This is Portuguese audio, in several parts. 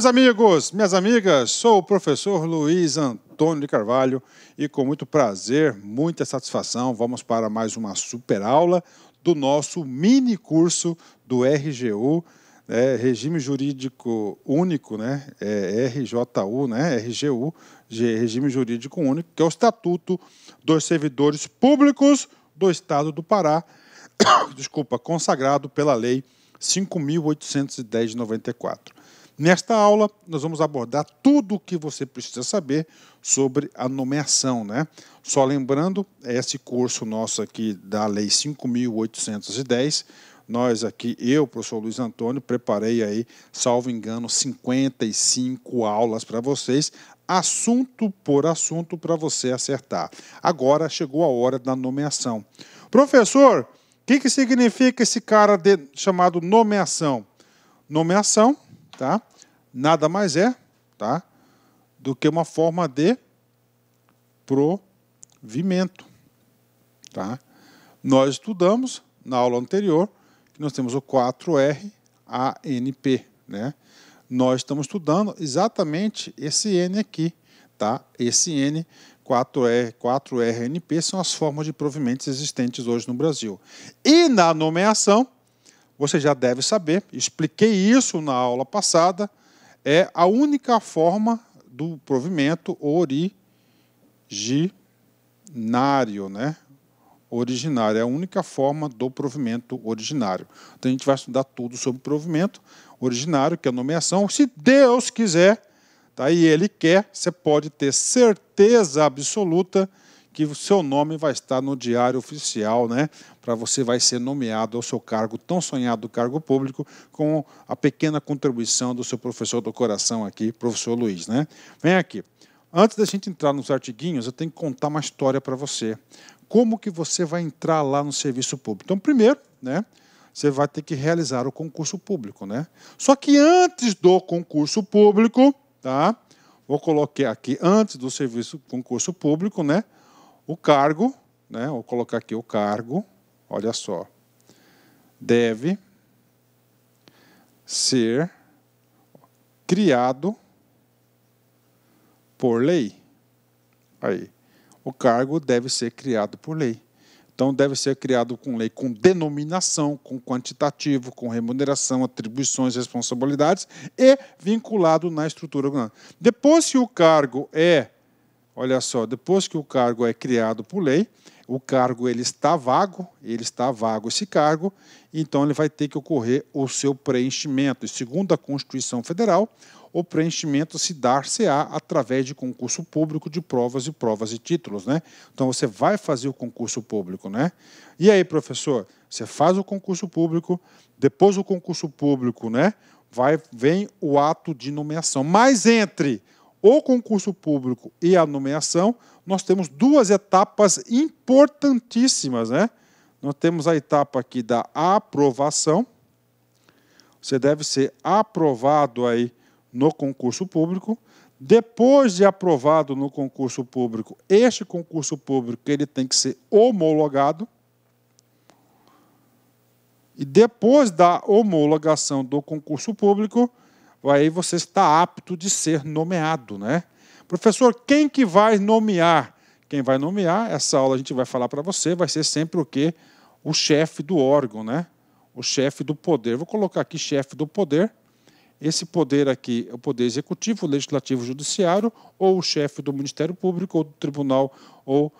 Meus amigos, minhas amigas, sou o professor Luiz Antônio de Carvalho e com muito prazer, muita satisfação, vamos para mais uma super aula do nosso mini curso do RGU, Regime Jurídico Único, RJU, RGU, Regime Jurídico Único, que é o Estatuto dos Servidores Públicos do Estado do Pará, consagrado pela Lei 5.810 de 94. Nesta aula, nós vamos abordar tudo o que você precisa saber sobre a nomeação, Só lembrando, esse curso nosso aqui da Lei 5.810, nós aqui, eu, professor Luiz Antônio, preparei aí, salvo engano, 55 aulas para vocês, assunto por assunto para você acertar. Agora chegou a hora da nomeação. Professor, o que significa esse cara chamado nomeação? Nomeação, nada mais é, do que uma forma de provimento, Nós estudamos na aula anterior que nós temos o 4R-ANP, Nós estamos estudando exatamente esse N aqui, Esse N 4R-ANP são as formas de provimentos existentes hoje no Brasil. E na nomeação, você já deve saber, expliquei isso na aula passada, é a única forma do provimento originário, Originário, é a única forma do provimento originário. Então, a gente vai estudar tudo sobre provimento originário, que é a nomeação. Se Deus quiser, e Ele quer, você pode ter certeza absoluta que o seu nome vai estar no diário oficial, para você vai ser nomeado ao seu cargo, tão sonhado cargo público, com a pequena contribuição do seu professor do coração aqui, professor Luiz, Vem aqui. Antes da gente entrar nos artiguinhos, eu tenho que contar uma história para você. Como que você vai entrar lá no serviço público? Então, primeiro, você vai ter que realizar o concurso público, Só que antes do concurso público, vou colocar aqui, antes do concurso público, o cargo, vou colocar aqui o cargo, olha só, deve ser criado por lei. Aí, o cargo deve ser criado por lei. Então, deve ser criado com lei, com denominação, com quantitativo, com remuneração, atribuições, responsabilidades e vinculado na estrutura. Depois que o cargo olha só, depois que o cargo é criado por lei, o cargo está vago esse cargo, então ele vai ter que ocorrer o seu preenchimento. E segundo a Constituição Federal, o preenchimento se dar-se-á através de concurso público de provas e títulos, Então você vai fazer o concurso público, E aí, professor, você faz o concurso público, depois do concurso público, vem o ato de nomeação. Mas entre o concurso público e a nomeação, nós temos duas etapas importantíssimas, Nós temos a etapa aqui da aprovação. Você deve ser aprovado aí no concurso público. Depois de aprovado no concurso público, este concurso público ele tem que ser homologado. E depois da homologação do concurso público, aí você está apto de ser nomeado, Professor, quem que vai nomear? Quem vai nomear, essa aula a gente vai falar para você, vai ser sempre o quê? O chefe do órgão, O chefe do poder. Vou colocar aqui chefe do poder. Esse poder aqui é o poder executivo, legislativo, judiciário, ou o chefe do Ministério Público, ou do tribunal, ou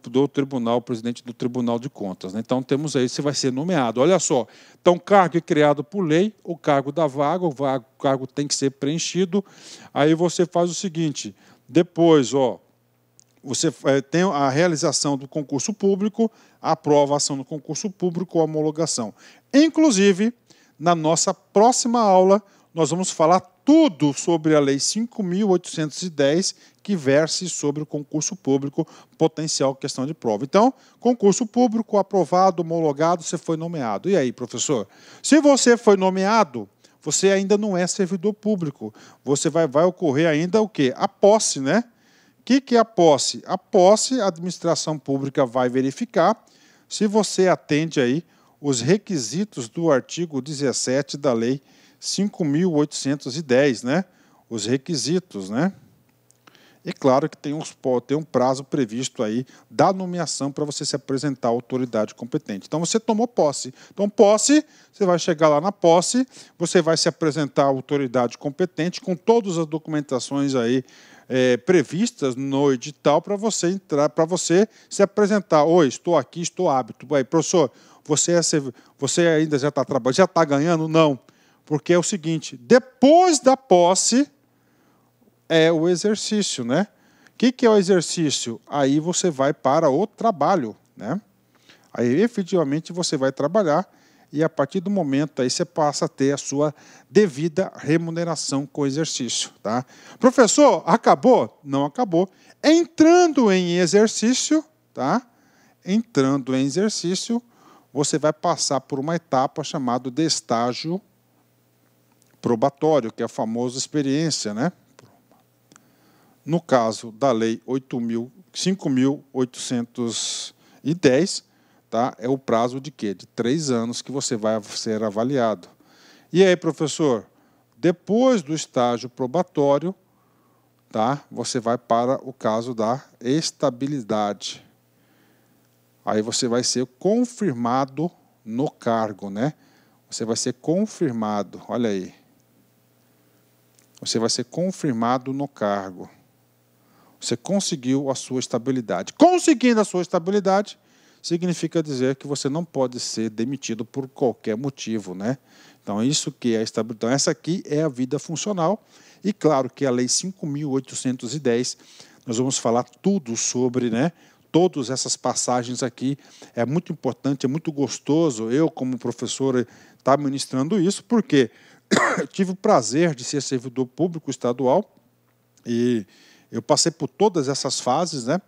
do tribunal, presidente do Tribunal de Contas. Então, temos aí, você vai ser nomeado. Olha só, então, cargo é criado por lei, o cargo da vaga, o cargo tem que ser preenchido. Aí você faz o seguinte, depois, você tem a realização do concurso público, a aprovação do concurso público, a homologação. Inclusive, na nossa próxima aula, nós vamos falar tudo sobre a Lei 5.810, que verse sobre o concurso público, potencial questão de prova. Então, concurso público, aprovado, homologado, você foi nomeado. E aí, professor? Se você foi nomeado, você ainda não é servidor público. Você vai ocorrer ainda o quê? A posse, O que é a posse? A posse, a administração pública vai verificar se você atende aí os requisitos do artigo 17 da Lei 5.810, né? Os requisitos, né? E claro que tem um prazo previsto aí da nomeação para você se apresentar à autoridade competente. Então, você tomou posse. Então, posse, você vai chegar lá na posse, você vai se apresentar à autoridade competente com todas as documentações aí previstas no edital para você entrar, para você se apresentar. Oi, estou aqui, estou apto. Aí, professor, você ainda já está trabalhando, já está ganhando? Não. Porque é o seguinte, depois da posse é o exercício, né? O que é o exercício? Aí você vai para o trabalho, né? Aí efetivamente você vai trabalhar e a partir do momento aí você passa a ter a sua devida remuneração com o exercício, tá? Professor, acabou? Não acabou. Entrando em exercício, tá? Entrando em exercício, você vai passar por uma etapa chamada de estágio probatório, que é a famosa experiência, né? No caso da Lei 5.810, tá? É o prazo de quê? De 3 anos que você vai ser avaliado. E aí, professor, depois do estágio probatório, tá? Você vai para o caso da estabilidade. Aí você vai ser confirmado no cargo, né? Você vai ser confirmado, olha aí. Você vai ser confirmado no cargo. Você conseguiu a sua estabilidade. Conseguindo a sua estabilidade, significa dizer que você não pode ser demitido por qualquer motivo, né? Então, isso que é a estabilidade. Então, essa aqui é a vida funcional. E, claro, que a Lei 5.810, nós vamos falar tudo sobre, né? Todas essas passagens aqui. É muito importante, é muito gostoso eu, como professor, estar ministrando isso, porque eu tive o prazer de ser servidor público estadual e eu passei por todas essas fases, né?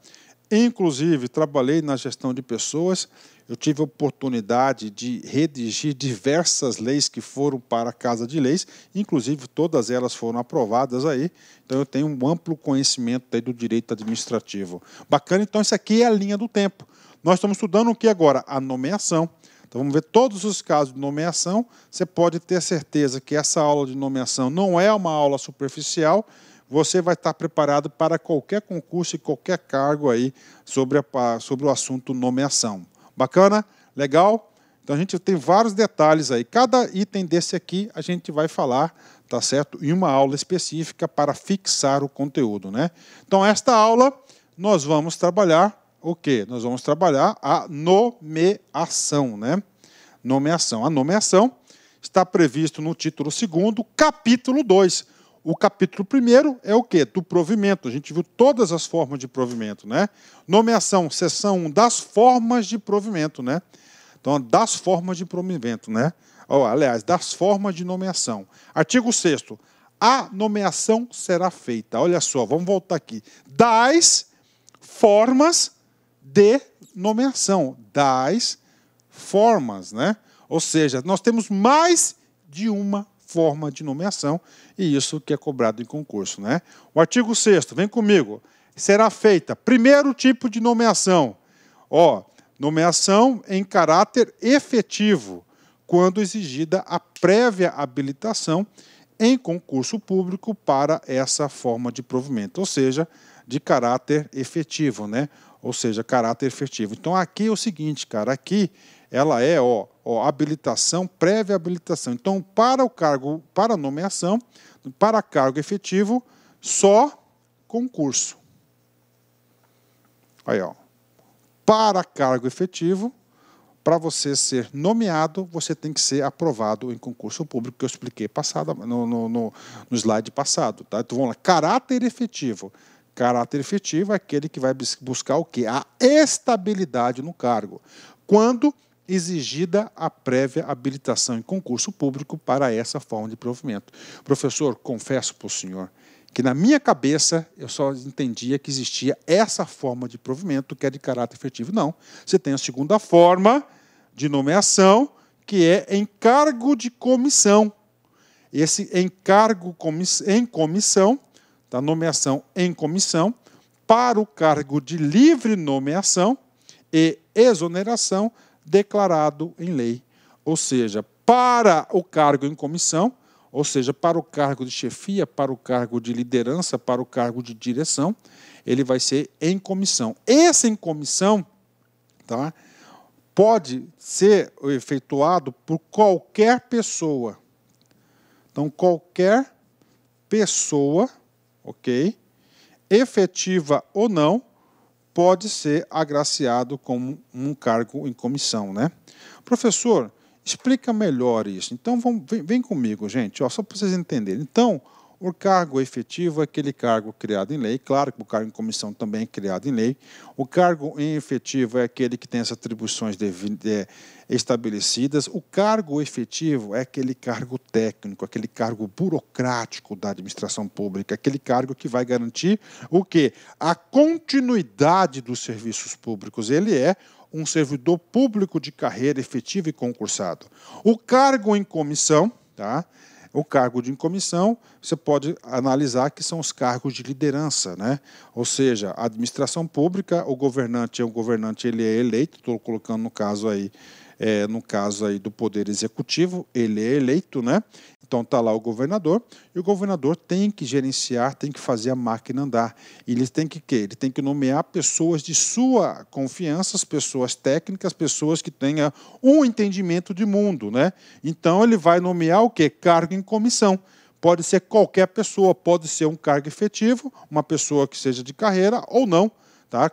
Inclusive, trabalhei na gestão de pessoas, eu tive a oportunidade de redigir diversas leis que foram para a Casa de Leis, inclusive todas elas foram aprovadas aí, então eu tenho um amplo conhecimento aí do direito administrativo. Bacana, então isso aqui é a linha do tempo. Nós estamos estudando o que agora? A nomeação. Então vamos ver todos os casos de nomeação, você pode ter certeza que essa aula de nomeação não é uma aula superficial, você vai estar preparado para qualquer concurso e qualquer cargo aí sobre o assunto nomeação. Bacana? Legal? Então a gente tem vários detalhes aí. Cada item desse aqui a gente vai falar, tá certo? Em uma aula específica para fixar o conteúdo, né? Então esta aula nós vamos trabalhar o quê? Nós vamos trabalhar a nomeação, né? Nomeação. A nomeação está previsto no título 2º, capítulo 2. O capítulo 1º é o quê? Do provimento. A gente viu todas as formas de provimento, né? Nomeação, seção 1, das formas de provimento, né? Então, das formas de provimento, né? Aliás, das formas de nomeação. Artigo 6º. A nomeação será feita. Olha só, vamos voltar aqui. Das formas de nomeação. Das formas, né? Ou seja, nós temos mais de uma forma de nomeação, e isso que é cobrado em concurso, né? O artigo 6º, vem comigo, será feita, primeiro tipo de nomeação, nomeação em caráter efetivo, quando exigida a prévia habilitação em concurso público para essa forma de provimento, ou seja, de caráter efetivo, né? Ou seja, caráter efetivo. Então, aqui é o seguinte, cara, aqui ela é habilitação, prévia habilitação. Então, para o cargo, para a nomeação, para cargo efetivo, só concurso. Aí, para cargo efetivo, para você ser nomeado, você tem que ser aprovado em concurso público, que eu expliquei no slide passado. Tá? Então, vamos lá. Caráter efetivo. Caráter efetivo é aquele que vai buscar o quê? A estabilidade no cargo. Quando exigida a prévia habilitação em concurso público para essa forma de provimento. Professor, confesso para o senhor que na minha cabeça eu só entendia que existia essa forma de provimento que é de caráter efetivo. Não. Você tem a segunda forma de nomeação, que é encargo de comissão. Esse encargo em comissão, da nomeação em comissão, para o cargo de livre nomeação e exoneração declarado em lei. Ou seja, para o cargo em comissão, ou seja, para o cargo de chefia, para o cargo de liderança, para o cargo de direção, ele vai ser em comissão. Esse em comissão, tá, pode ser efetuado por qualquer pessoa. Então, qualquer pessoa, ok, efetiva ou não, pode ser agraciado com um cargo em comissão, né? Professor, explica melhor isso. Então, vem comigo, gente, ó, só para vocês entenderem. Então, o cargo efetivo é aquele cargo criado em lei. Claro que o cargo em comissão também é criado em lei. O cargo em efetivo é aquele que tem as atribuições estabelecidas. O cargo efetivo é aquele cargo técnico, aquele cargo burocrático da administração pública, aquele cargo que vai garantir o quê? A continuidade dos serviços públicos. Ele é um servidor público de carreira efetivo e concursado. O cargo em comissão, tá? O cargo de comissão, você pode analisar que são os cargos de liderança, né? Ou seja, a administração pública, o governante ele é eleito, estou colocando no caso aí do Poder Executivo, ele é eleito, né? Então está lá o governador, e o governador tem que gerenciar, tem que fazer a máquina andar. E ele tem que quê? Ele tem que nomear pessoas de sua confiança, pessoas técnicas, pessoas que tenham um entendimento de mundo, né? Então ele vai nomear o quê? Cargo em comissão. Pode ser qualquer pessoa, pode ser um cargo efetivo, uma pessoa que seja de carreira ou não, tá?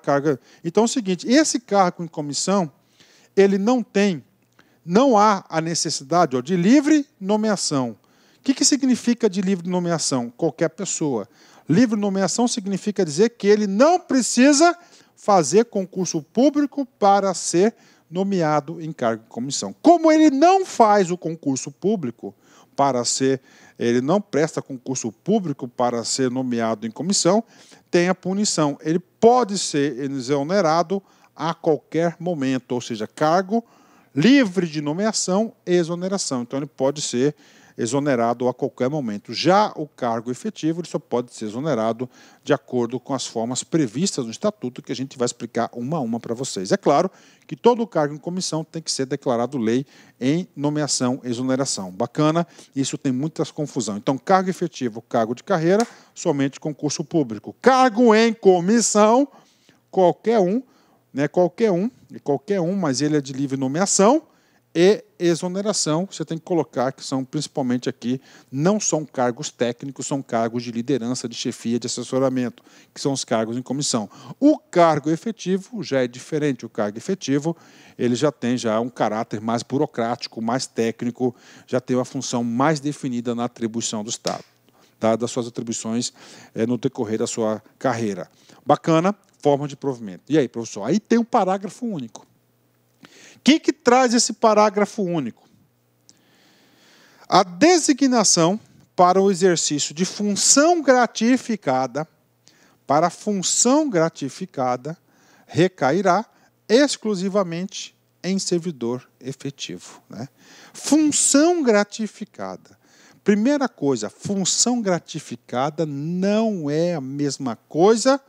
Então é o seguinte, esse cargo em comissão, ele não há a necessidade de livre nomeação. O que significa de livre nomeação? Qualquer pessoa. Livre nomeação significa dizer que ele não precisa fazer concurso público para ser nomeado em cargo de comissão. Como ele não faz o concurso público ele não presta concurso público para ser nomeado em comissão, tem a punição. Ele pode ser exonerado a qualquer momento, ou seja, cargo livre de nomeação e exoneração. Então, ele pode ser exonerado a qualquer momento. Já o cargo efetivo, ele só pode ser exonerado de acordo com as formas previstas no Estatuto, que a gente vai explicar uma a uma para vocês. É claro que todo cargo em comissão tem que ser declarado lei em nomeação e exoneração. Bacana, isso tem muitas confusão. Então, cargo efetivo, cargo de carreira, somente concurso público. Cargo em comissão, qualquer um, né, qualquer um, mas ele é de livre nomeação e exoneração. Você tem que colocar que são principalmente aqui, não são cargos técnicos, são cargos de liderança, de chefia, de assessoramento, que são os cargos em comissão. O cargo efetivo já é diferente. O cargo efetivo ele já tem um caráter mais burocrático, mais técnico, já tem uma função mais definida na atribuição do Estado, tá, das suas atribuições no decorrer da sua carreira. Bacana. Forma de provimento. E aí, professor? Aí tem um parágrafo único. O que traz esse parágrafo único? A designação para o exercício de função gratificada, recairá exclusivamente em servidor efetivo, né? Função gratificada. Primeira coisa, função gratificada não é a mesma coisa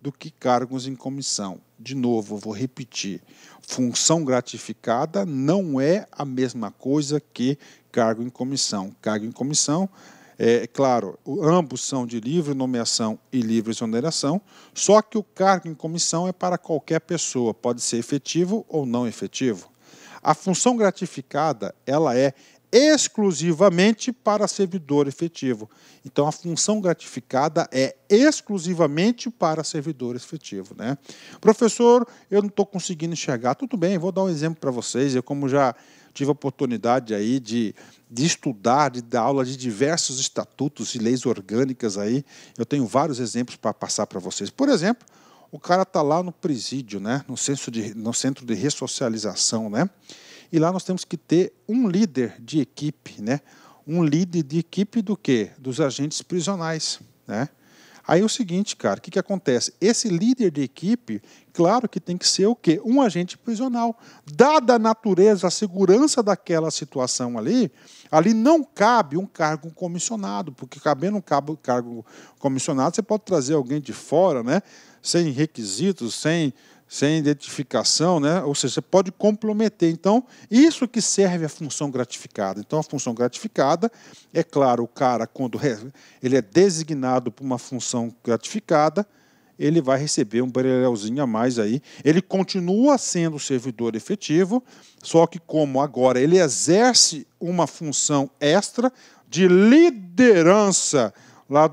do que cargos em comissão. De novo, eu vou repetir. Função gratificada não é a mesma coisa que cargo em comissão. Cargo em comissão, claro, ambos são de livre nomeação e livre exoneração, só que o cargo em comissão é para qualquer pessoa, pode ser efetivo ou não efetivo. A função gratificada, ela é exclusivamente para servidor efetivo. Então, a função gratificada é exclusivamente para servidor efetivo, né? Professor, eu não estou conseguindo enxergar. Tudo bem, vou dar um exemplo para vocês. Eu, como já tive a oportunidade aí de estudar, de dar aula de diversos estatutos e leis orgânicas aí, eu tenho vários exemplos para passar para vocês. Por exemplo, o cara está lá no presídio, né? no centro de ressocialização, né? E lá nós temos que ter um líder de equipe, né? Um líder de equipe do quê? Dos agentes prisionais, né? Aí é o seguinte, cara, o que acontece? Esse líder de equipe, claro que tem que ser o quê? Um agente prisional. Dada a natureza, a segurança daquela situação ali não cabe um cargo comissionado, porque cabendo um cargo comissionado, você pode trazer alguém de fora, né? Sem requisitos, sem sem identificação, né? Ou seja, você pode comprometer. Então, isso que serve a função gratificada. Então, a função gratificada, é claro, o cara, quando ele é designado por uma função gratificada, ele vai receber um barelhãozinho a mais aí. Ele continua sendo servidor efetivo, só que como agora ele exerce uma função extra de liderança lá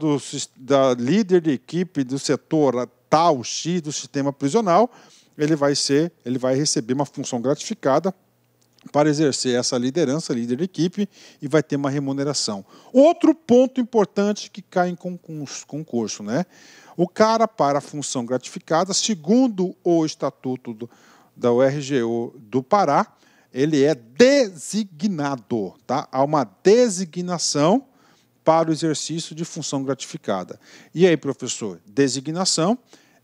da líder de equipe do setor tal X do sistema prisional, ele vai receber uma função gratificada para exercer essa liderança, líder de equipe, e vai ter uma remuneração. Outro ponto importante que cai em concurso, né? O cara, para a função gratificada, segundo o Estatuto da URGO do Pará, ele é designado, tá? Há uma designação para o exercício de função gratificada. E aí, professor, designação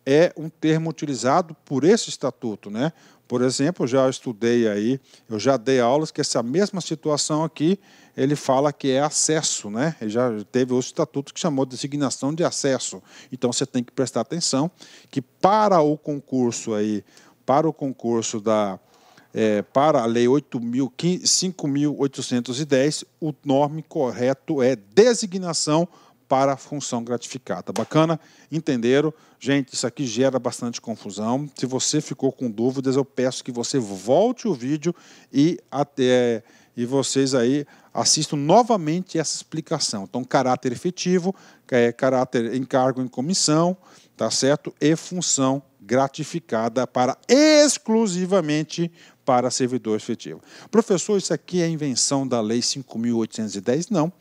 é um termo utilizado por esse estatuto, né? Por exemplo, eu já estudei aí, eu já dei aulas que essa mesma situação aqui, ele fala que é acesso, né? Ele já teve outro estatuto que chamou de designação de acesso. Então você tem que prestar atenção que para o concurso aí, para a Lei 5.810, o nome correto é designação para a função gratificada. Bacana? Entenderam? Gente, isso aqui gera bastante confusão. Se você ficou com dúvidas, eu peço que você volte o vídeo e vocês aí assistam novamente essa explicação. Então, caráter efetivo, caráter encargo em comissão, tá certo? E função gratificada exclusivamente para servidor efetivo. Professor, isso aqui é invenção da Lei 5.810? Não.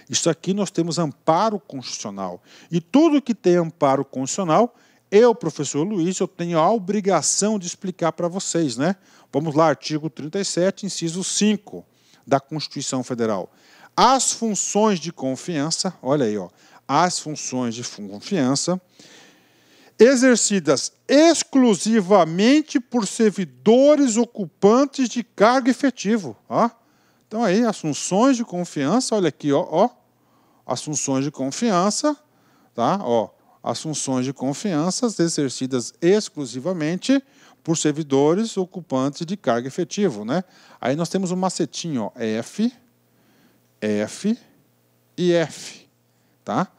Isso aqui nós temos amparo constitucional. E tudo que tem amparo constitucional, eu, professor Luiz, eu tenho a obrigação de explicar para vocês, né? Vamos lá, artigo 37, inciso 5 da Constituição Federal. As funções de confiança, olha aí, ó, as funções de confiança exercidas exclusivamente por servidores ocupantes de cargo efetivo. Ó. Então, aí, as funções de confiança, olha aqui, ó, as funções de confiança, tá? Ó, as funções de confiança exercidas exclusivamente por servidores ocupantes de cargo efetivo, né? Aí nós temos um macetinho, ó, F e F, tá?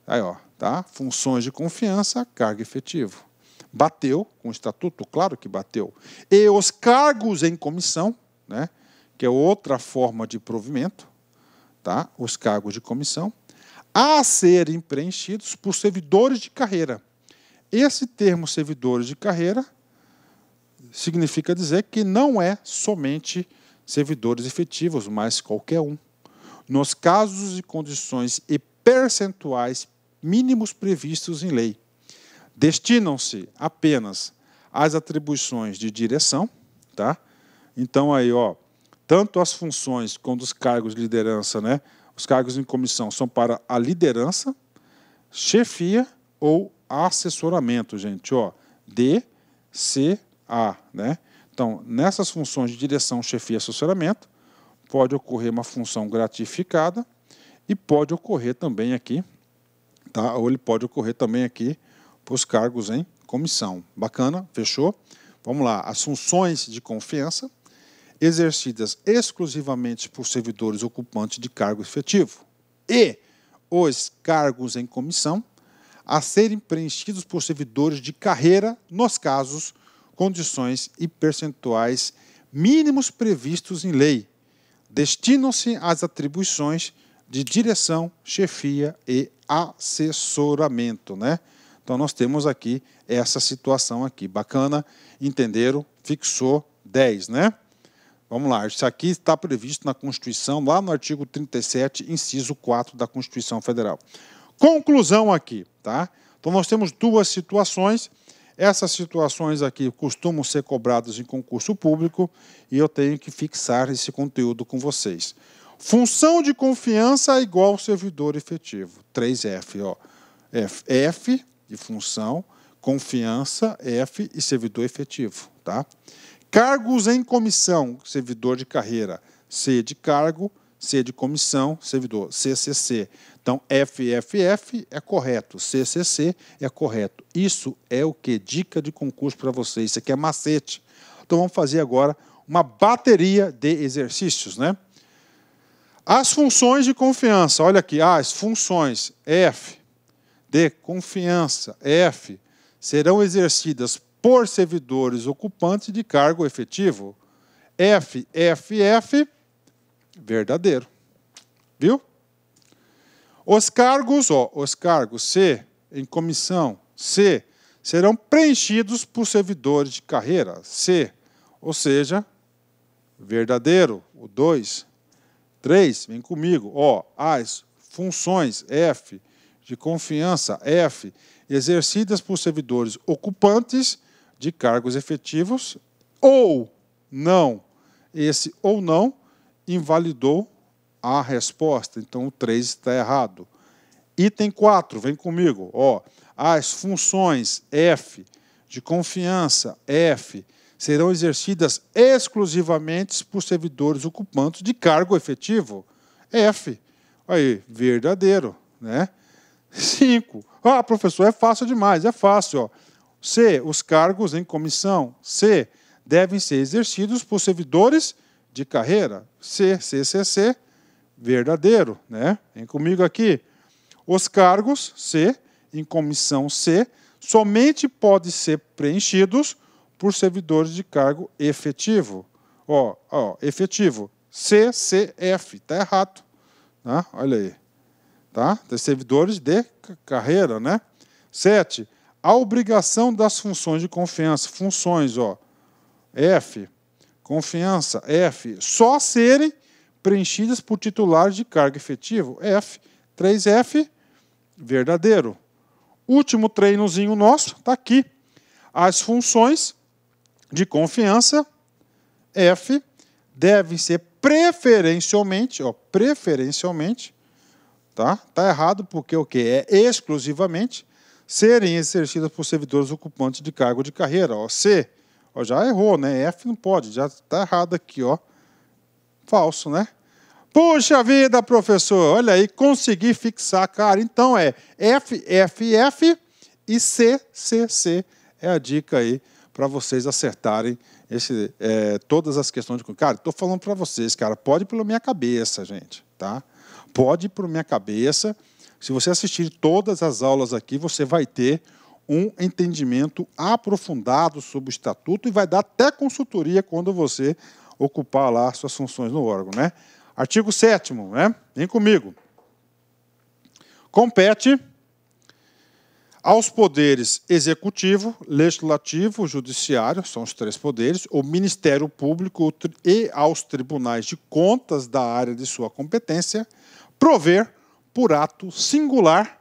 Aí, ó. Tá? Funções de confiança, cargo efetivo. Bateu com o estatuto? Claro que bateu. E os cargos em comissão, né? Que é outra forma de provimento, tá? Os cargos de comissão, a serem preenchidos por servidores de carreira. Esse termo servidores de carreira significa dizer que não é somente servidores efetivos, mas qualquer um. Nos casos e condições e percentuais mínimos previstos em lei. Destinam-se apenas às atribuições de direção, tá? Então, aí, ó, tanto as funções quanto os cargos de liderança, né? Os cargos em comissão são para a liderança, chefia ou assessoramento, gente, ó, DCA, né? Então, nessas funções de direção, chefia e assessoramento, pode ocorrer uma função gratificada e pode ocorrer também aqui, tá? Ou ele pode ocorrer também aqui para os cargos em comissão. Bacana? Fechou? Vamos lá. As funções de confiança exercidas exclusivamente por servidores ocupantes de cargo efetivo e os cargos em comissão a serem preenchidos por servidores de carreira nos casos, condições e percentuais mínimos previstos em lei. Destinam-se às atribuições de direção, chefia e assessoramento, né? Então, nós temos aqui essa situação aqui. Bacana? Entenderam? Fixou 10, né? Vamos lá. Isso aqui está previsto na Constituição, lá no artigo 37, inciso 4 da Constituição Federal. Conclusão aqui, tá? Então, nós temos duas situações. Essas situações aqui costumam ser cobradas em concurso público e eu tenho que fixar esse conteúdo com vocês. Função de confiança é igual ao servidor efetivo. 3F, ó. F de função, confiança, F e servidor efetivo, tá? Cargos em comissão, servidor de carreira, C de cargo, C de comissão, servidor, CCC. Então, FFF é correto, CCC é correto. Isso é o que? Dica de concurso para vocês. Isso aqui é macete. Então, vamos fazer agora uma bateria de exercícios, né? As funções de confiança. Olha aqui, as funções F de confiança, F, serão exercidas por servidores ocupantes de cargo efetivo. FFF, verdadeiro. Viu? Os cargos C, em comissão, C, serão preenchidos por servidores de carreira, C, ou seja, verdadeiro, o 2. 3, vem comigo, as funções F, de confiança, F, exercidas por servidores ocupantes de cargos efetivos, ou não. Esse ou não invalidou a resposta. Então, o 3 está errado. Item 4, vem comigo. As funções F, de confiança, F, serão exercidas exclusivamente por servidores ocupantes de cargo efetivo, F. Aí, verdadeiro, né? 5. Professor, é fácil demais. É fácil. C. Os cargos em comissão, C, devem ser exercidos por servidores de carreira, C, CCC, verdadeiro, né? Vem comigo aqui. Os cargos, C, em comissão, C, somente podem ser preenchidos por servidores de cargo efetivo. Efetivo, CCF, está errado. Tá? Olha aí. Tá? De servidores de carreira, né? 7. A obrigação das funções de confiança, funções, F, confiança, F, só serem preenchidas por titulares de cargo efetivo, F. 3F, verdadeiro. Último treinozinho nosso, está aqui. As funções de confiança, F, devem ser preferencialmente, tá? Tá errado porque o que é exclusivamente serem exercidas por servidores ocupantes de cargo de carreira, C, já errou, né? F não pode, já está errado aqui, falso, né? Puxa vida, professor, olha aí, consegui fixar, cara. Então é FFF e CCC é a dica aí para vocês acertarem todas as questões de... Cara, estou falando para vocês, cara, pode ir pela minha cabeça, gente, tá? Pode ir por minha cabeça. Se você assistir todas as aulas aqui, você vai ter um entendimento aprofundado sobre o estatuto e vai dar até consultoria quando você ocupar lá suas funções no órgão, né? Artigo 7º, né? Vem comigo. Compete aos poderes executivo, legislativo, judiciário, são os 3 poderes, o Ministério Público e aos tribunais de contas da área de sua competência, prover por ato singular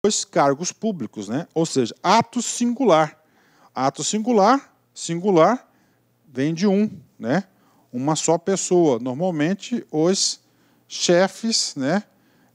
os cargos públicos, né? Ou seja, ato singular. Ato singular, singular, vem de né? Uma só pessoa. Normalmente, os chefes, né,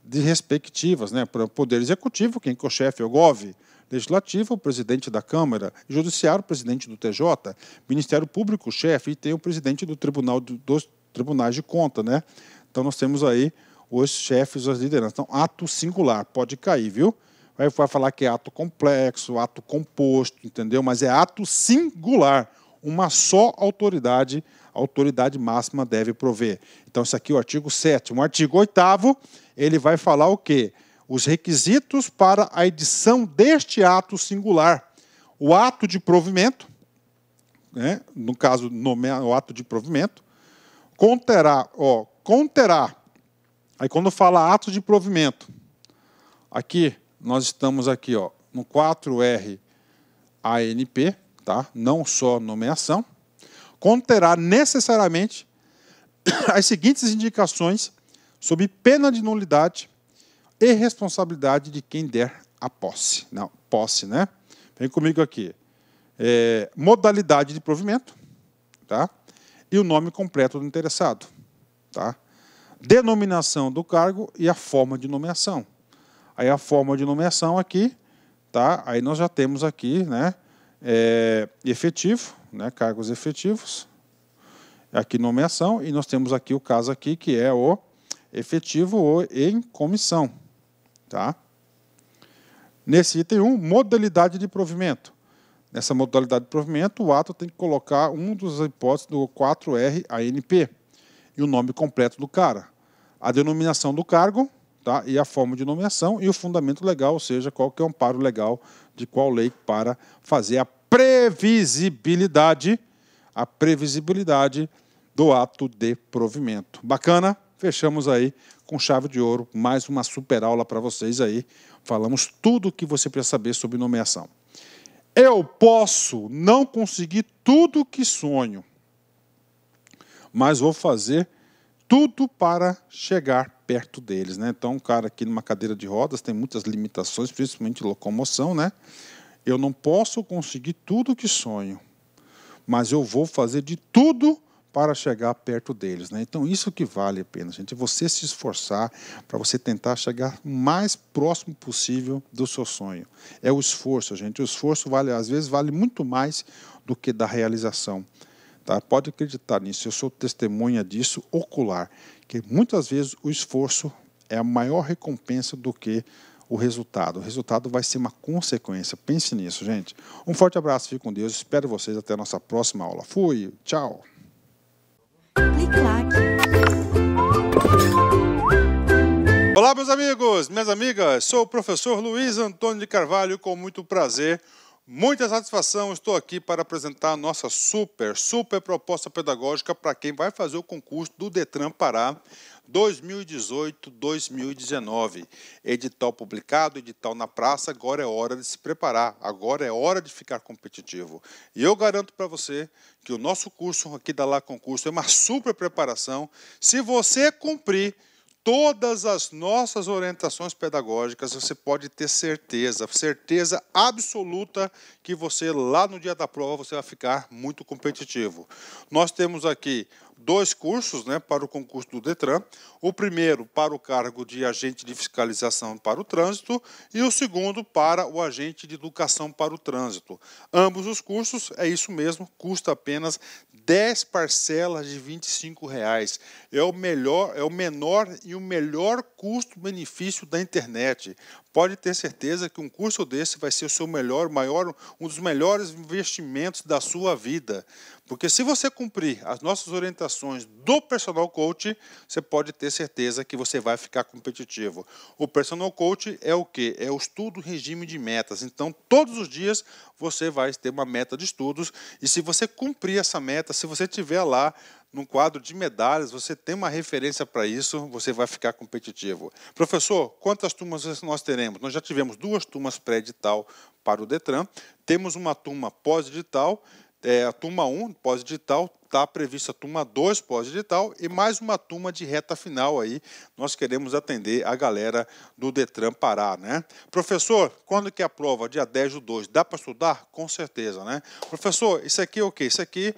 de respectivas, né? Para o Poder Executivo, quem que é o chefe? O GOV. Legislativo, o presidente da Câmara. Judiciário, o presidente do TJ. Ministério Público, o chefe. E tem o presidente do Tribunal, dos Tribunais de Conta, né? Então, nós temos aí os chefes, as lideranças. Então, ato singular, pode cair, viu? Vai falar que é ato complexo, ato composto, entendeu? Mas é ato singular. Uma só autoridade, a autoridade máxima deve prover. Então, isso aqui é o artigo 7º. O artigo 8º, ele vai falar o quê? Os requisitos para a edição deste ato singular. O ato de provimento, né? No caso, o ato de provimento, conterá, aí quando fala ato de provimento, aqui, nós estamos aqui, no 4R ANP, tá? Não só nomeação, conterá necessariamente as seguintes indicações sob pena de nulidade e responsabilidade de quem der a posse. Não, posse, né? Vem comigo aqui. Modalidade de provimento, tá? E o nome completo do interessado, tá? Denominação do cargo e a forma de nomeação. Aí a forma de nomeação aqui, tá? Aí nós já temos aqui, né? Efetivo, né? Cargos efetivos. Aqui nomeação, e nós temos aqui o caso aqui, que é o efetivo ou em comissão. Tá? Nesse item 1, modalidade de provimento. Nessa modalidade de provimento, o ato tem que colocar um dos hipóteses do 4R ANP e o nome completo do cara, a denominação do cargo, tá? E a forma de nomeação e o fundamento legal, ou seja, qual que é o amparo legal de qual lei para fazer a previsibilidade do ato de provimento. Bacana? Fechamos aí com chave de ouro, mais uma super aula para vocês aí. Falamos tudo o que você precisa saber sobre nomeação. Eu posso não conseguir tudo o que sonho, mas vou fazer tudo para chegar perto deles, né? Então, um cara aqui numa cadeira de rodas tem muitas limitações, principalmente locomoção, né? Eu não posso conseguir tudo o que sonho, mas eu vou fazer de tudo para chegar perto deles, né? Então, isso que vale a pena, gente, é você se esforçar para você tentar chegar o mais próximo possível do seu sonho. É o esforço, gente. O esforço às vezes vale muito mais do que da realização. Tá? Pode acreditar nisso, eu sou testemunha disso ocular, que muitas vezes o esforço é a maior recompensa do que o resultado. O resultado vai ser uma consequência. Pense nisso, gente. Um forte abraço, fique com Deus. Espero vocês até a nossa próxima aula. Fui, tchau. Olá, meus amigos, minhas amigas. Sou o professor Luiz Antônio de Carvalho, com muito prazer, muita satisfação. Estou aqui para apresentar a nossa super proposta pedagógica para quem vai fazer o concurso do Detran Pará 2018-2019. Edital publicado, edital na praça, agora é hora de se preparar, agora é hora de ficar competitivo. E eu garanto para você que o nosso curso aqui da Lá Concurso é uma super preparação. Se você cumprir todas as nossas orientações pedagógicas, você pode ter certeza absoluta que você, lá no dia da prova, você vai ficar muito competitivo. Nós temos aqui 2 cursos, né, para o concurso do Detran. O primeiro para o cargo de agente de fiscalização para o trânsito e o segundo para o agente de educação para o trânsito. Ambos os cursos, é isso mesmo, custa apenas 10 parcelas de R$ 25. É o menor e o melhor custo-benefício da internet. Pode ter certeza que um curso desse vai ser o seu um dos melhores investimentos da sua vida. Porque se você cumprir as nossas orientações do Personal Coach, você pode ter certeza que você vai ficar competitivo. O Personal Coach é o quê? É o estudo regime de metas. Então, todos os dias você vai ter uma meta de estudos e se você cumprir essa meta, se você tiver lá num quadro de medalhas, você tem uma referência para isso, você vai ficar competitivo. Professor, quantas turmas nós teremos? Nós já tivemos 2 turmas pré-edital para o Detran, temos uma turma pós-edital, a turma 1, pós-edital, está prevista a turma 2, pós-edital, e mais uma turma de reta final aí. Nós queremos atender a galera do Detran Pará, né? Professor, quando que é a prova? Dia 10/2. Dá para estudar? Com certeza, né? Professor, isso aqui é o quê? Isso aqui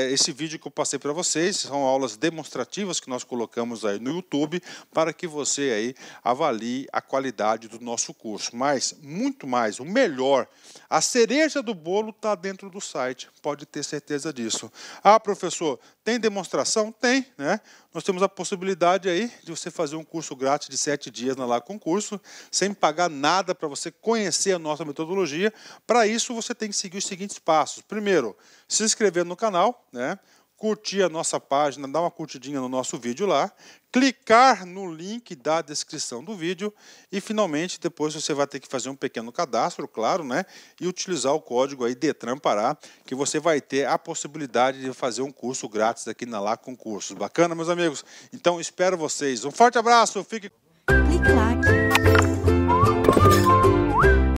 esse vídeo que eu passei para vocês são aulas demonstrativas que nós colocamos aí no YouTube para que você aí avalie a qualidade do nosso curso. Mas, muito mais, o melhor, a cereja do bolo está dentro do site, pode ter certeza disso. Ah, professor, tem demonstração? Tem, né? Nós temos a possibilidade aí de você fazer um curso grátis de 7 dias na Lá Concurso, sem pagar nada para você conhecer a nossa metodologia. Para isso, você tem que seguir os seguintes passos. Primeiro, se inscrever no canal, né? Curtir a nossa página, dar uma curtidinha no nosso vídeo lá, clicar no link da descrição do vídeo e, finalmente, depois você vai ter que fazer um pequeno cadastro, claro, né? E utilizar o código aí Detran Pará, que você vai ter a possibilidade de fazer um curso grátis aqui na Lá Concursos. Bacana, meus amigos? Então, espero vocês. Um forte abraço, fique...